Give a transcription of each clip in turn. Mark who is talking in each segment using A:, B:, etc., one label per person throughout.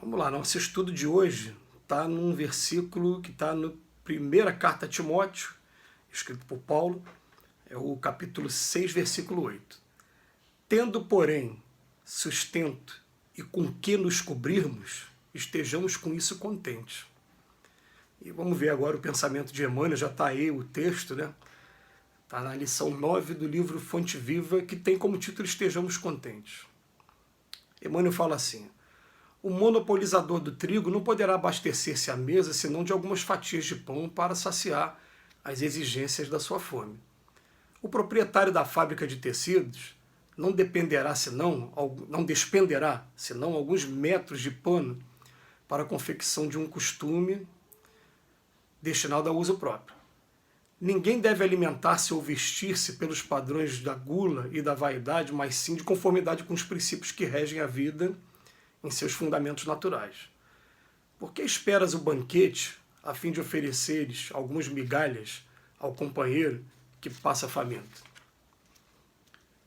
A: Vamos lá, nosso estudo de hoje está num versículo que está na primeira carta a Timóteo, escrito por Paulo, é o capítulo 6, versículo 8. Tendo, porém, sustento e com que nos cobrirmos, estejamos com isso contentes. E vamos ver agora o pensamento de Emmanuel, já está aí o texto, né? Está na lição 9 do livro Fonte Viva, que tem como título Estejamos Contentes. Emmanuel fala assim: o monopolizador do trigo não poderá abastecer-se à mesa senão de algumas fatias de pão para saciar as exigências da sua fome. O proprietário da fábrica de tecidos não despenderá senão alguns metros de pano para a confecção de um costume destinado ao uso próprio. Ninguém deve alimentar-se ou vestir-se pelos padrões da gula e da vaidade, mas sim de conformidade com os princípios que regem a vida em seus fundamentos naturais. Por que esperas o banquete a fim de ofereceres algumas migalhas ao companheiro que passa faminto?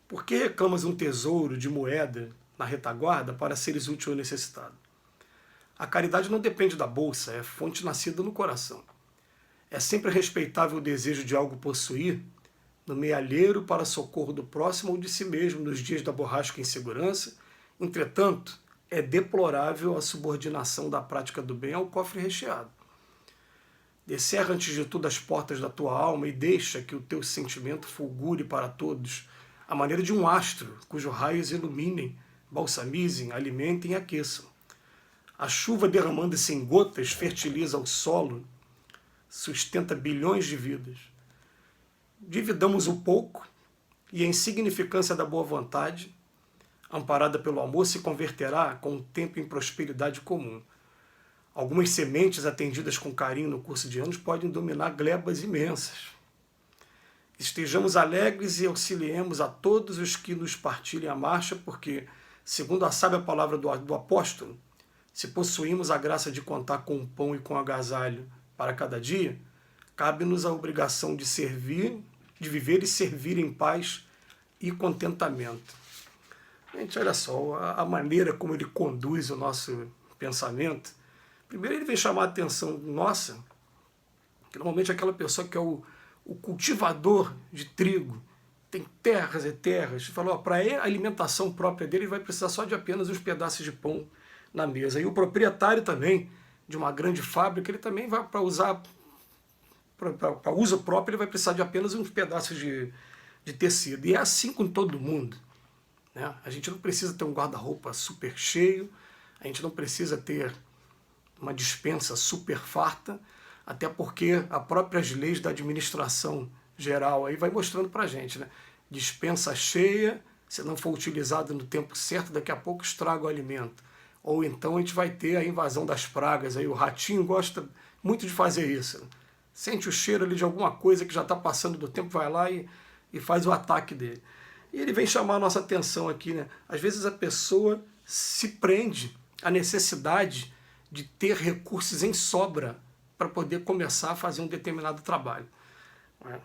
A: Por que reclamas um tesouro de moeda na retaguarda para seres útil ou necessitado? A caridade não depende da bolsa, é fonte nascida no coração. É sempre respeitável o desejo de algo possuir, no mealheiro para socorro do próximo ou de si mesmo nos dias da borrasca e insegurança. Entretanto, é deplorável a subordinação da prática do bem ao cofre recheado. Descerra antes de tudo as portas da tua alma e deixa que o teu sentimento fulgure para todos, à maneira de um astro, cujos raios iluminem, balsamizem, alimentem e aqueçam. A chuva derramando-se em gotas fertiliza o solo, sustenta bilhões de vidas. Dividamos o pouco e a insignificância da boa vontade, amparada pelo amor, se converterá com o tempo em prosperidade comum. Algumas sementes atendidas com carinho no curso de anos podem dominar glebas imensas. Estejamos alegres e auxiliemos a todos os que nos partilhem a marcha, porque, segundo a sábia palavra do apóstolo, se possuímos a graça de contar com o pão e com o agasalho para cada dia, cabe-nos a obrigação de servir, de viver e servir em paz e contentamento. Gente, olha só, a maneira como ele conduz o nosso pensamento. Primeiro ele vem chamar a atenção nossa, que normalmente aquela pessoa que é o cultivador de trigo, tem terras e terras, falou, para a alimentação própria dele, ele vai precisar só de apenas uns pedaços de pão na mesa. E o proprietário também, de uma grande fábrica, ele também vai para usar, para uso próprio, ele vai precisar de apenas uns pedaços de tecido. E é assim com todo mundo. Né? A gente não precisa ter um guarda-roupa super cheio, a gente não precisa ter uma despensa super farta, até porque as próprias leis da administração geral aí vai mostrando para a gente, né? Despensa cheia, se não for utilizado no tempo certo, daqui a pouco estraga o alimento. Ou então a gente vai ter a invasão das pragas, aí o ratinho gosta muito de fazer isso. Né? Sente o cheiro ali de alguma coisa que já está passando do tempo, vai lá e faz o ataque dele. E ele vem chamar a nossa atenção aqui, né? Às vezes a pessoa se prende à necessidade de ter recursos em sobra para poder começar a fazer um determinado trabalho. Né?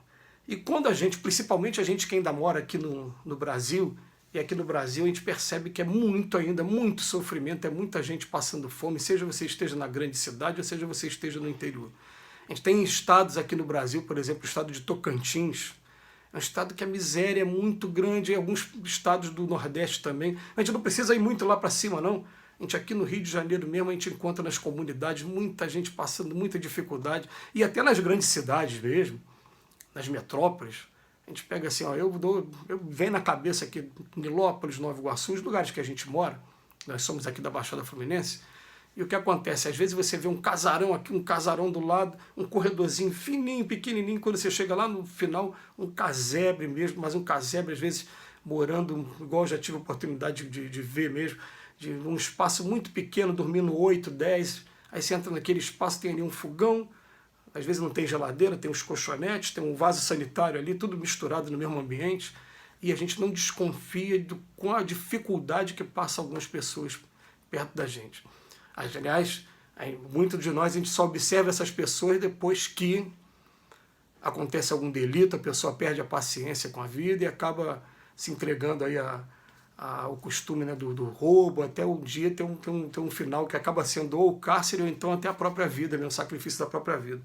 A: E quando a gente, principalmente a gente que ainda mora aqui no Brasil, e aqui no Brasil a gente percebe que é muito ainda, muito sofrimento, é muita gente passando fome, seja você esteja na grande cidade ou seja você esteja no interior. A gente tem estados aqui no Brasil, por exemplo, o estado de Tocantins, é um estado que a miséria é muito grande, em alguns estados do Nordeste também. A gente não precisa ir muito lá para cima, não. A gente aqui no Rio de Janeiro mesmo, a gente encontra nas comunidades muita gente passando muita dificuldade, e até nas grandes cidades mesmo, nas metrópoles. A gente pega assim, ó, eu venho na cabeça aqui, Nilópolis, Nova Iguaçu, os lugares que a gente mora, nós somos aqui da Baixada Fluminense, e o que acontece? Às vezes você vê um casarão aqui, um casarão do lado, um corredorzinho fininho, pequenininho, quando você chega lá no final, um casebre mesmo, mas um casebre às vezes morando, igual eu já tive a oportunidade de ver mesmo, de um espaço muito pequeno, dormindo 8, 10, aí você entra naquele espaço, tem ali um fogão, às vezes não tem geladeira, tem uns colchonetes, tem um vaso sanitário ali, tudo misturado no mesmo ambiente, e a gente não desconfia com a dificuldade que passa algumas pessoas perto da gente. Aliás, muitos de nós a gente só observa essas pessoas depois que acontece algum delito, a pessoa perde a paciência com a vida e acaba se entregando aí a o costume, né, do roubo, até um dia ter um final que acaba sendo ou o cárcere ou então até a própria vida, né, o sacrifício da própria vida.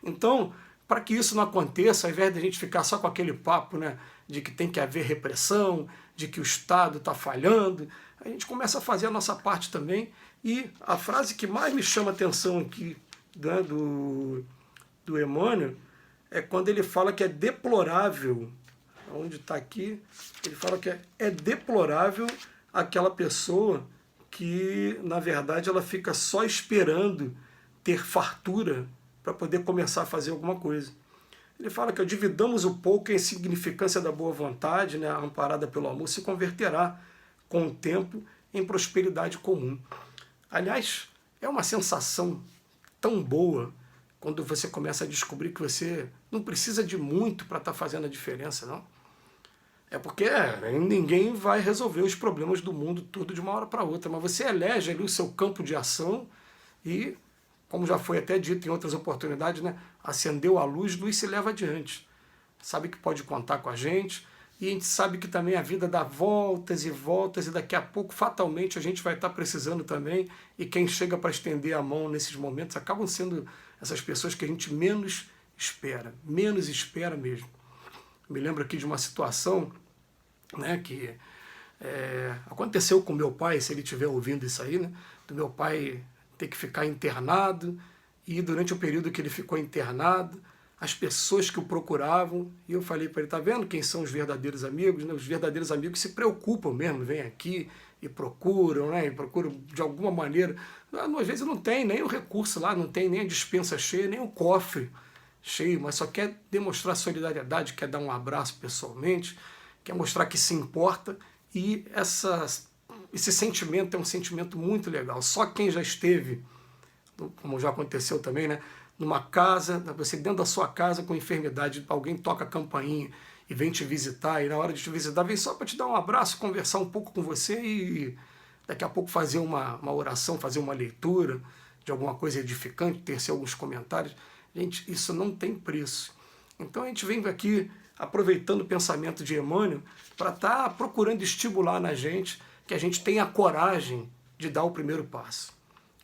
A: Então, para que isso não aconteça, ao invés de a gente ficar só com aquele papo, né, de que tem que haver repressão, de que o Estado está falhando, a gente começa a fazer a nossa parte também. E a frase que mais me chama a atenção aqui, né, do Emmanuel é quando ele fala que é deplorável, onde está aqui, ele fala que é deplorável aquela pessoa que, na verdade, ela fica só esperando ter fartura para poder começar a fazer alguma coisa. Ele fala que dividamos o pouco, a insignificância da boa vontade, né, amparada pelo amor, se converterá com o tempo em prosperidade comum. Aliás, é uma sensação tão boa quando você começa a descobrir que você não precisa de muito para estar fazendo a diferença, não. É porque ninguém vai resolver os problemas do mundo todo de uma hora para outra, mas você elege ali o seu campo de ação e, como já foi até dito em outras oportunidades, né, acendeu a luz, luz se leva adiante. Sabe que pode contar com a gente e a gente sabe que também a vida dá voltas e voltas e daqui a pouco, fatalmente, a gente vai estar precisando também e quem chega para estender a mão nesses momentos acabam sendo essas pessoas que a gente menos espera mesmo. Me lembro aqui de uma situação, né, que aconteceu com meu pai, se ele estiver ouvindo isso aí, né, do meu pai ter que ficar internado e durante o período que ele ficou internado, as pessoas que o procuravam, e eu falei para ele, tá vendo quem são os verdadeiros amigos? Né? Os verdadeiros amigos se preocupam mesmo, vêm aqui e procuram, né? E procuram de alguma maneira. Às vezes não tem nem o recurso lá, não tem nem a despensa cheia, nem o cofre cheio, mas só quer demonstrar solidariedade, quer dar um abraço pessoalmente, quer mostrar que se importa, e esse sentimento é um sentimento muito legal. Só quem já esteve, como já aconteceu também, né, numa casa, você dentro da sua casa com enfermidade, alguém toca a campainha e vem te visitar, e na hora de te visitar vem só para te dar um abraço, conversar um pouco com você e daqui a pouco fazer uma oração, fazer uma leitura de alguma coisa edificante, tecer alguns comentários. Gente, isso não tem preço. Então a gente vem aqui aproveitando o pensamento de Emmanuel para estar procurando estimular na gente que a gente tenha a coragem de dar o primeiro passo.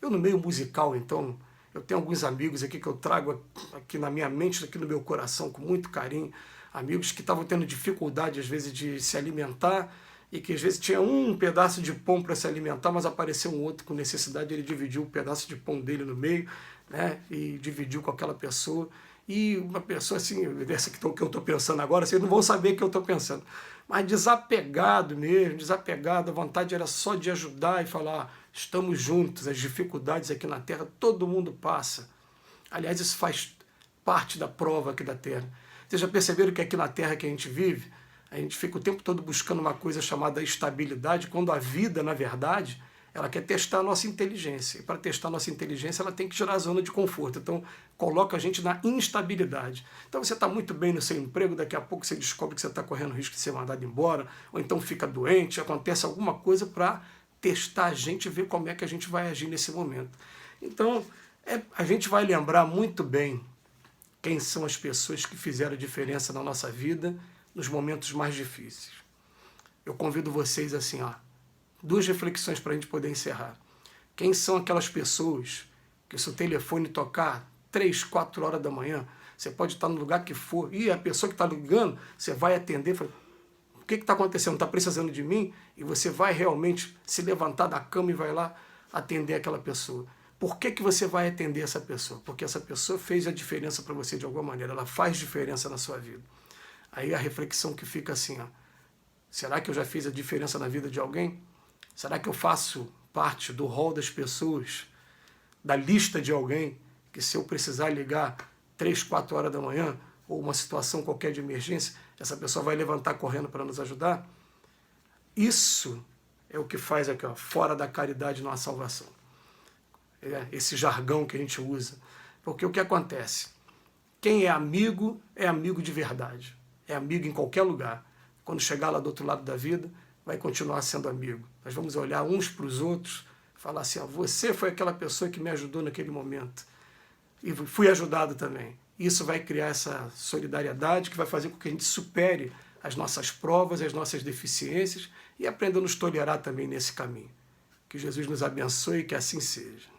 A: Eu no meio musical, então, eu tenho alguns amigos aqui que eu trago aqui na minha mente, aqui no meu coração, com muito carinho, amigos que estavam tendo dificuldade, às vezes, de se alimentar, e que às vezes tinha um pedaço de pão para se alimentar, mas apareceu um outro com necessidade, ele dividiu o pedaço de pão dele no meio, né, e dividiu com aquela pessoa, e uma pessoa assim, dessa que eu estou pensando agora, vocês não vão saber o que eu estou pensando, mas desapegado mesmo, desapegado, a vontade era só de ajudar e falar, estamos juntos, as dificuldades aqui na Terra, todo mundo passa. Aliás, isso faz parte da prova aqui da Terra. Vocês já perceberam que aqui na Terra que a gente vive, a gente fica o tempo todo buscando uma coisa chamada estabilidade, quando a vida, na verdade, ela quer testar a nossa inteligência. E para testar a nossa inteligência, ela tem que gerar a zona de conforto. Então, coloca a gente na instabilidade. Então, você está muito bem no seu emprego, daqui a pouco você descobre que você está correndo risco de ser mandado embora, ou então fica doente, acontece alguma coisa para testar a gente e ver como é que a gente vai agir nesse momento. Então, a gente vai lembrar muito bem quem são as pessoas que fizeram a diferença na nossa vida nos momentos mais difíceis. Eu convido vocês assim, ó, 2 reflexões para a gente poder encerrar. Quem são aquelas pessoas que se o telefone tocar 3, 4 horas da manhã, você pode estar no lugar que for, e a pessoa que está ligando, você vai atender, fala, o que está acontecendo? Está precisando de mim? E você vai realmente se levantar da cama e vai lá atender aquela pessoa. Por que você vai atender essa pessoa? Porque essa pessoa fez a diferença para você de alguma maneira, ela faz diferença na sua vida. Aí a reflexão que fica assim, ó, será que eu já fiz a diferença na vida de alguém? Será que eu faço parte do rol das pessoas, da lista de alguém, que se eu precisar ligar 3, 4 horas da manhã, ou uma situação qualquer de emergência, essa pessoa vai levantar correndo para nos ajudar? Isso é o que faz aqui, ó, fora da caridade não há salvação. Esse jargão que a gente usa. Porque o que acontece? Quem é amigo de verdade. É amigo em qualquer lugar. Quando chegar lá do outro lado da vida, vai continuar sendo amigo. Nós vamos olhar uns para os outros, falar assim, ó, você foi aquela pessoa que me ajudou naquele momento. E fui ajudado também. Isso vai criar essa solidariedade que vai fazer com que a gente supere as nossas provas, as nossas deficiências e aprenda a nos tolerar também nesse caminho. Que Jesus nos abençoe e que assim seja.